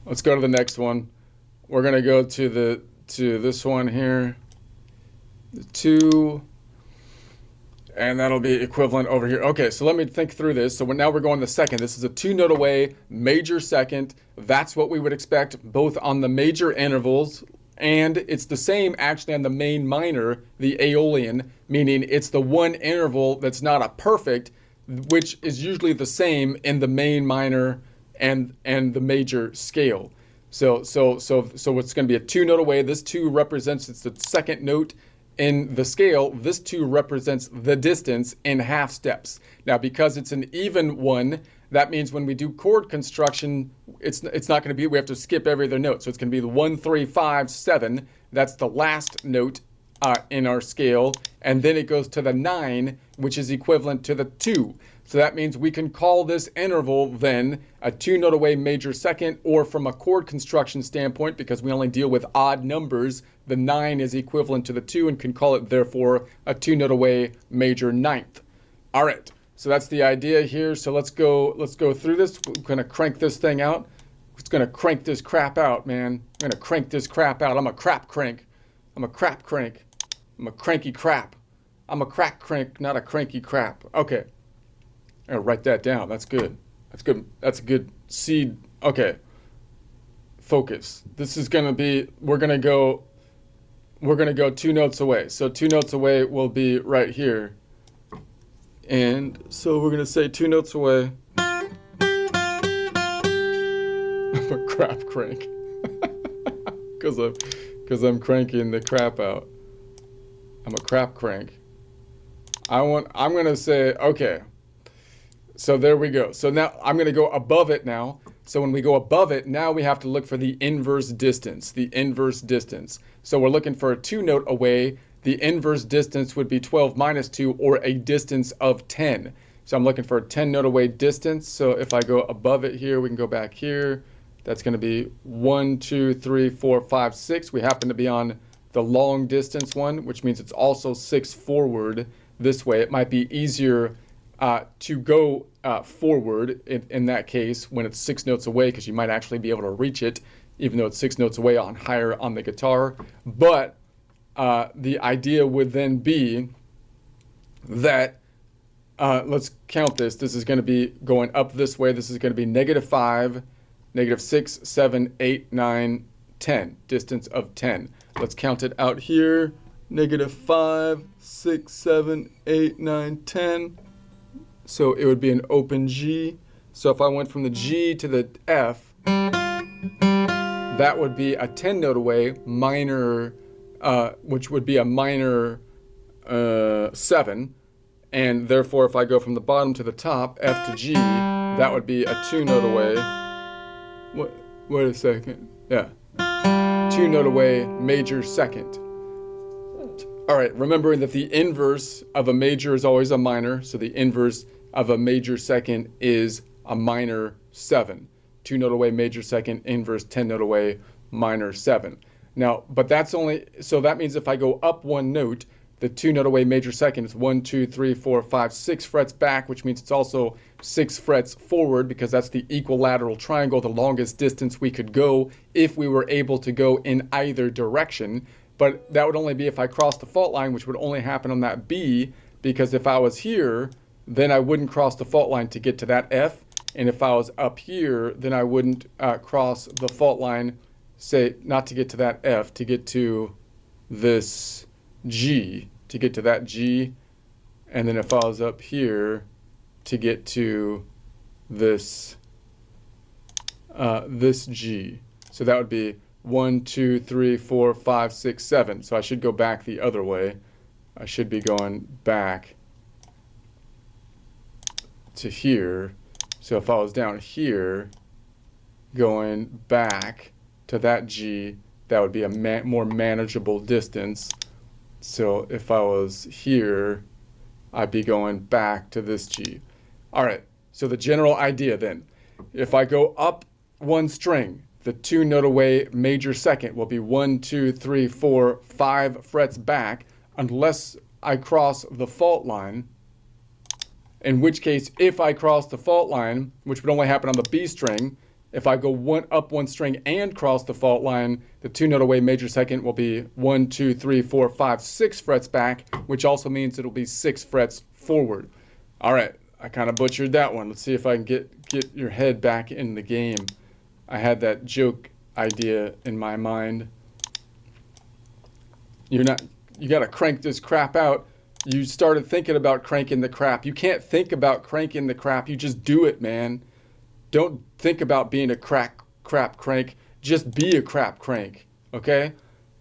Let's go to the next one. We're gonna go to this one here, the 2, and that'll be equivalent over here. Okay, so let me think through this. So now we're going the second. This is a 2-note away, major second. That's what we would expect both on the major intervals, and it's the same actually on the main minor, the Aeolian, meaning it's the one interval that's not a perfect, which is usually the same in the main minor and the major scale. So it's going to be a 2-note away. This 2 represents, it's the second note in the scale. This 2 represents the distance in half steps. Now, because it's an even one, that means when we do chord construction, it's not going to be, we have to skip every other note. So it's going to be the 1, 3, 5, 7. That's the last note in our scale. And then it goes to the 9, which is equivalent to the 2. So that means we can call this interval then a 2-note away major second, or from a chord construction standpoint, because we only deal with odd numbers, the 9 is equivalent to the 2 and can call it therefore a 2-note away major ninth. All right, so that's the idea here. So let's go through this. We're gonna crank this thing out. It's gonna crank this crap out, man. I'm gonna crank this crap out. I'm a crap crank. I'm a crap crank. I'm a cranky crap. I'm a crack crank, not a cranky crap. Okay. I'll write that down. That's good. That's good. That's a good seed. Okay. Focus. This is going to be, we're going to go 2 notes away. So 2 notes away will be right here. And so we're going to say 2 notes away. I'm a crap crank. Because I'm cranking the crap out. I'm a crap crank. I'm going to say, okay. So there we go. So now I'm going to go above it now. So when we go above it, now we have to look for the inverse distance, the inverse distance. So we're looking for a 2-note away. The inverse distance would be 12 minus 2, or a distance of 10. So I'm looking for a 10-note away distance. So if I go above it here, we can go back here. That's going to be 1, 2, 3, 4, 5, 6. We happen to be on the long distance one, which means it's also 6 forward this way. It might be easier to go forward in that case when it's 6 notes away, because you might actually be able to reach it even though it's 6 notes away on higher on the guitar. But the idea would then be that let's count this. This is going to be going up this way. This is going to be -5, -6, 7, 8, 9, 10. Distance of 10. Let's count it out here. -5, 6, 7, 8, 9, 10. So it would be an open G. So if I went from the G to the F, that would be a 10-note away minor, which would be a minor 7. And therefore, if I go from the bottom to the top, F to G, that would be a 2-note away. Wait a second. Yeah. 2-note away major second. All right, remembering that the inverse of a major is always a minor. So the inverse of a major second is a minor 7. 2-note away major second, inverse 10-note away minor 7. Now, but that's only, so that means if I go up 1 note, the 2-note away major second is 1, 2, 3, 4, 5, 6 frets back, which means it's also 6 frets forward, because that's the equilateral triangle, the longest distance we could go if we were able to go in either direction. But that would only be if I crossed the fault line, which would only happen on that B, because if I was here, then I wouldn't cross the fault line to get to that F. And if I was up here, then I wouldn't cross the fault line, say, not to get to that F, to get to this G, to get to that G. And then if I was up here, to get to this, this G. So that would be 1, 2, 3, 4, 5, 6, 7. So I should go back the other way. I should be going back to here. So if I was down here, going back to that G, that would be a more manageable distance. So if I was here, I'd be going back to this G. All right, so the general idea then, if I go up 1 string, the 2-note away major second will be 1, 2, 3, 4, 5 frets back, unless I cross the fault line. In which case, if I cross the fault line, which would only happen on the B string, If I go up one string and cross the fault line, the 2-note away major second will be 1, 2, 3, 4, 5, 6 frets back, which also means it'll be 6 frets forward. All right, I kind of butchered that one. Let's see if I can get your head back in the game. I had that joke idea in my mind. You got to crank this crap out. You started thinking about cranking the crap. You can't think about cranking the crap. You just do it, man. Don't think about being a crap crank. Just be a crap crank, okay?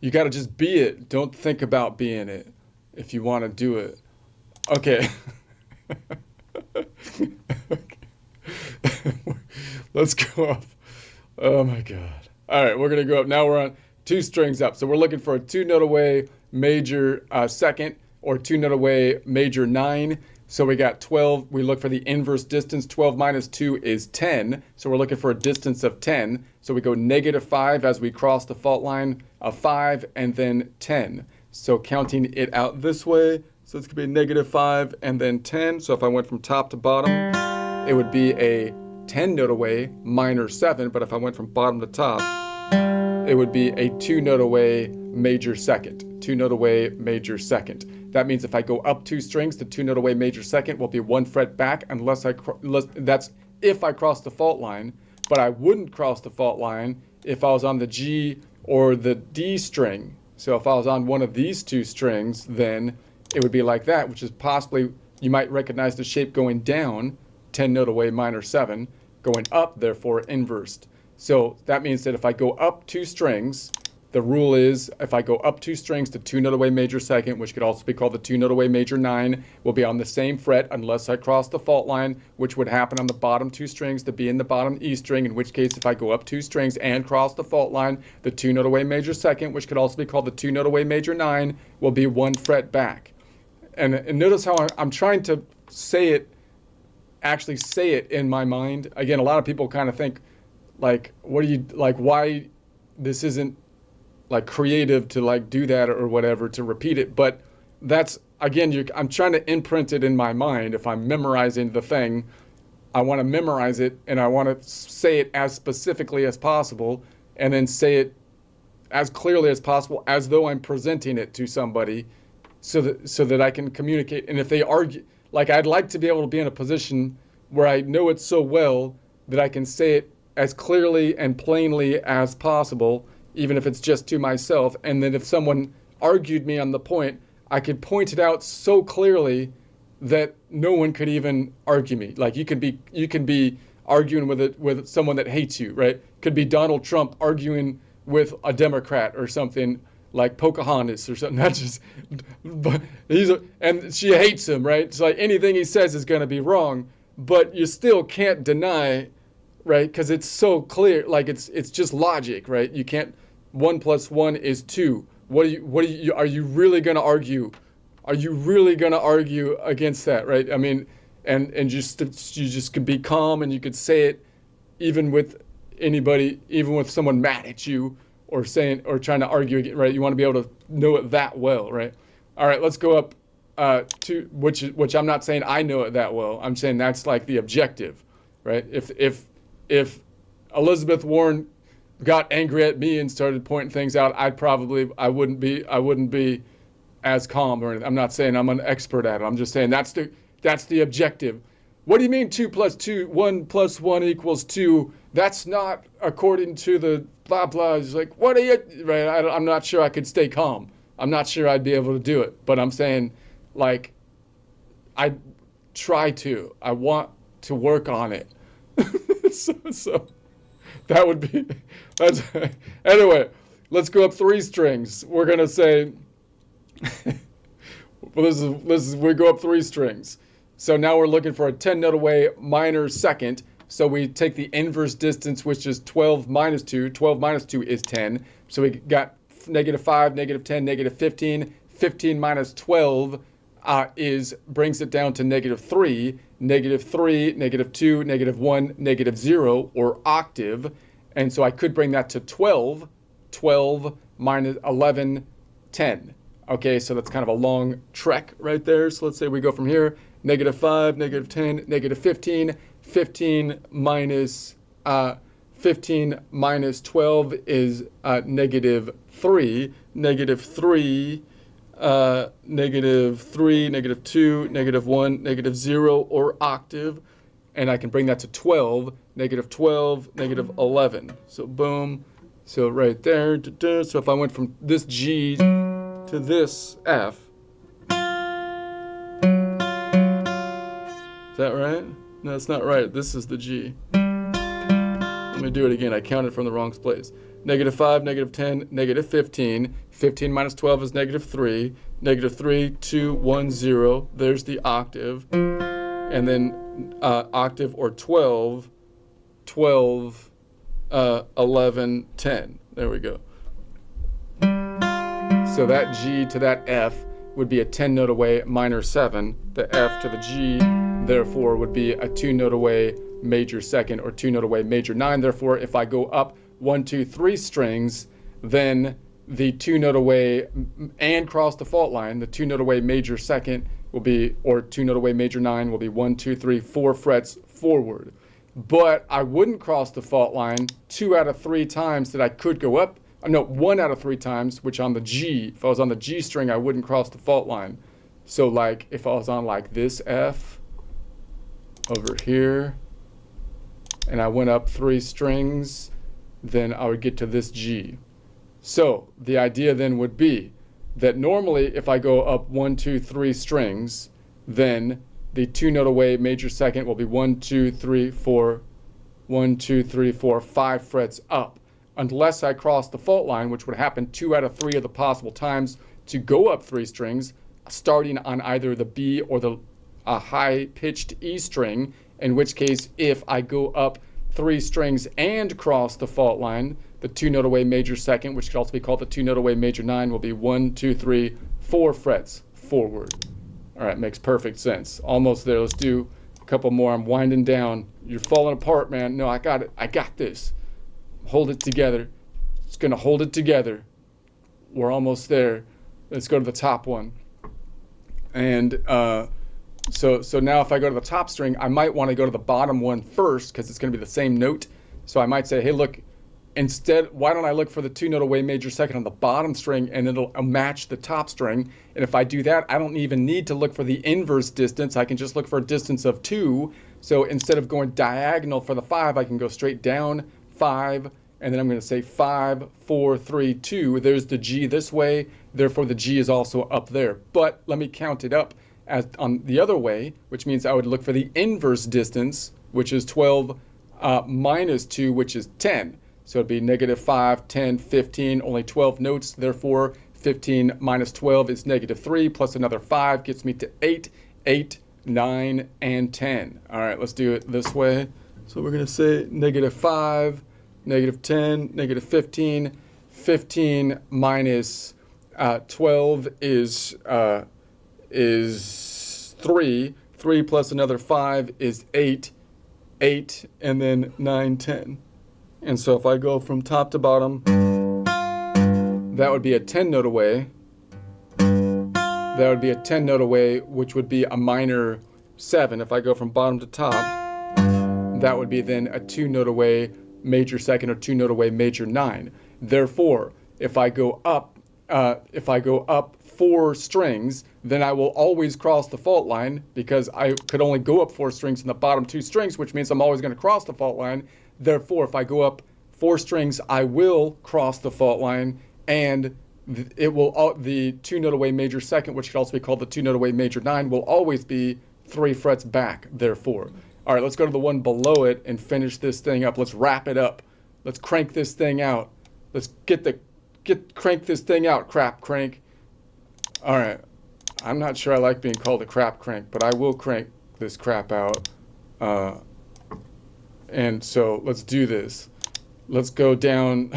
You got to just be it. Don't think about being it if you want to do it. Okay. Let's go up. Oh, my God. All right, we're going to go up. Now we're on 2 strings up. So we're looking for a 2-note away major second or 2-note away major 9. So we got 12. We look for the inverse distance. 12 minus 2 is 10. So we're looking for a distance of 10. So we go -5 as we cross the fault line, a 5, and then 10. So counting it out this way, so it's going to be -5 and then 10. So if I went from top to bottom, it would be a 10-note away minor 7. But if I went from bottom to top, it would be a 2-note away major second. 2-note away major second. That means if I go up 2 strings, the 2-note away major second will be 1 fret back unless that's if I cross the fault line. But I wouldn't cross the fault line if I was on the G or the D string. So if I was on one of these 2 strings, then it would be like that, which is possibly, you might recognize the shape going down, 10-note away minor 7, going up, therefore inversed. So that means that if I go up 2 strings, the rule is if I go up 2 strings to 2-note away major second, which could also be called the 2-note away major 9, will be on the same fret unless I cross the fault line, which would happen on the bottom 2 strings to be in the bottom E string, in which case if I go up 2 strings and cross the fault line, the 2-note away major second, which could also be called the 2-note away major 9, will be 1 fret back. And notice how I'm trying to actually say it in my mind. Again, a lot of people kind of think, like, why this isn't like creative to like do that or whatever, to repeat it. But that's, again, I'm trying to imprint it in my mind. If I'm memorizing the thing, I want to memorize it and I want to say it as specifically as possible and then say it as clearly as possible as though I'm presenting it to somebody so that I can communicate. And if they argue, like, I'd like to be able to be in a position where I know it so well that I can say it as clearly and plainly as possible, even if it's just to myself. And then if someone argued me on the point, I could point it out so clearly that no one could even argue me. Like, you can be arguing with someone that hates you, right? Could be Donald Trump arguing with a Democrat or something, like Pocahontas or something. Not just, but and she hates him, right? It's like anything he says is going to be wrong, but you still can't deny, right? Because it's so clear, like it's just logic, right? You can't. 1 + 1 is 2. Are you really going to argue? Are you really going to argue against that, right? I mean, and you just could be calm and you could say it even with anybody, even with someone mad at you or trying to argue, right? You want to be able to know it that well, right? All right, let's go up to which I'm not saying I know it that well. I'm saying that's like the objective, right? If Elizabeth Warren got angry at me and started pointing things out, I wouldn't be as calm or anything. I'm not saying I'm an expert at it. I'm just saying that's the objective. What do you mean 2 + 2, 1 + 1 = 2? That's not according to the blah blah. It's like, what are you, right? I'm not sure I could stay calm. I'm not sure I'd be able to do it. But I'm saying, like, I try to. I want to work on it. so that would be, that's, anyway, let's go up 3 strings. We're going to say, well, we go up 3 strings. So now we're looking for a 10-note away minor second. So we take the inverse distance, which is 12 minus 2. 12 minus 2 is 10. So we got -5, -10, -15. 15 minus 12 brings it down to -3. -3, -2, -1, -0, or octave. And so I could bring that to 12. 12 minus 11, 10. Okay, so that's kind of a long trek right there. So let's say we go from here, -5, -10, -15. 15 minus 15 minus 12 is negative 3. Negative 3, negative 3, negative 2, negative 1, negative 0, or octave. And I can bring that to 12, negative 12, negative 11. So boom. So right there. So if I went from this G to this F. Is that right? No, that's not right. This is the G. Let me do it again. I counted from the wrong place. Negative 5, negative 10, negative 15. 15 minus 12 is negative 3. Negative 3, 2, 1, 0. There's the octave. And then octave or 12, 12, 11, 10. There we go. So that G to that F would be a 10 note away minor 7. The F to the G, therefore, would be a 2 note away major second or 2 note away major 9. Therefore, if I go up 1, 2, 3 strings, then the 2 note away and cross the fault line, the 2 note away major second will be, or 2 note away major 9 will be 1, 2, 3, 4 frets forward. But I wouldn't cross the fault line 2 out of 3 times that I could go up. No, 1 out of 3 times, which on the G, if I was on the G string, I wouldn't cross the fault line. So like if I was on like this F over here, and I went up 3 strings, then I would get to this G. So the idea then would be that normally if I go up 1, 2, 3 strings, then the 2 note away major second will be 1, 2, 3, 4, 1, 2, 3, 4, 5 frets up. Unless I cross the fault line, which would happen 2 out of 3 of the possible times to go up 3 strings, starting on either the B or the high-pitched E string, in which case if I go up 3 strings and cross the fault line, the 2 note away major second, which could also be called the 2 note away major 9, will be 1, 2, 3, 4 frets forward. All right, makes perfect sense. Almost there. Let's do a couple more. I'm winding down. You're falling apart, man. No, I got it. I got this. Hold it together. It's going to hold it together. We're almost there. Let's go to the top one. And so now if I go to the top string, I might want to go to the bottom one first because it's going to be the same note. So I might say, hey, look, instead, why don't I look for the 2 note away major second on the bottom string and it'll match the top string. And if I do that, I don't even need to look for the inverse distance. I can just look for a distance of 2. So instead of going diagonal for the 5, I can go straight down 5, and then I'm going to say 5, 4, 3, 2. There's the G this way, therefore the G is also up there. But let me count it up as on the other way, which means I would look for the inverse distance, which is 12 minus 2, which is 10. So it'd be negative 5, 10, 15, only 12 notes. Therefore, 15 minus 12 is negative 3, plus another 5 gets me to 8, 8, 9, and 10. All right, let's do it this way. So we're going to say negative 5, negative 10, negative 15. 15 minus 12 is 3. 3 plus another 5 is 8. 8, and then 9, 10. And so if I go from top to bottom, that would be a 10 note away. That would be a 10 note away, which would be a minor 7. If I go from bottom to top, that would be then a 2 note away major second or 2 note away major 9. Therefore, if I go up 4 strings, then I will always cross the fault line because I could only go up 4 strings in the bottom 2 strings, which means I'm always going to cross the fault line. Therefore, if I go up 4 strings, I will cross the fault line, and it will the 2 note away major second, which could also be called the 2 note away major 9, will always be 3 frets back. Therefore, all right, let's go to the one below it and finish this thing up. Let's wrap it up. Let's crank this thing out. Let's crank this thing out, crap crank. All right, I'm not sure I like being called a crap crank, but I will crank this crap out. And so let's do this. Let's go down.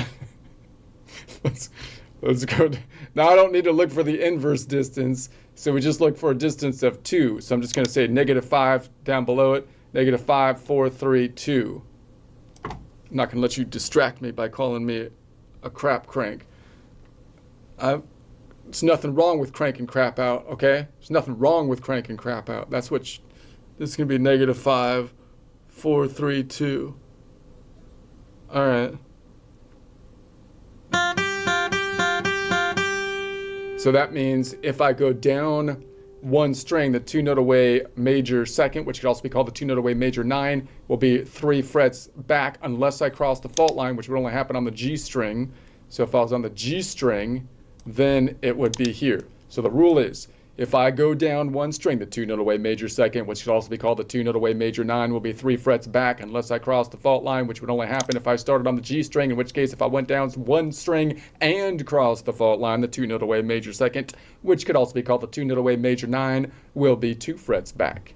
let's go. Now I don't need to look for the inverse distance. So we just look for a distance of 2. So I'm just going to say negative 5 down below it. Negative 5, 4, 3, 2. I'm not going to let you distract me by calling me a crap crank. There's nothing wrong with cranking crap out, okay? There's nothing wrong with cranking crap out. That's what this is going to be negative 5, 4, 3, 2. All right. So that means if I go down one string, the two note away major second, which could also be called the two note away major 9, will be 3 frets back unless I cross the fault line, which would only happen on the G string. So if I was on the G string, then it would be here. So the rule is, if I go down one string, the two note away major second, which could also be called the two note away major 9, will be 3 frets back unless I cross the fault line, which would only happen if I started on the G string, in which case if I went down one string and crossed the fault line, the two note away major second, which could also be called the two note away major 9, will be 2 frets back.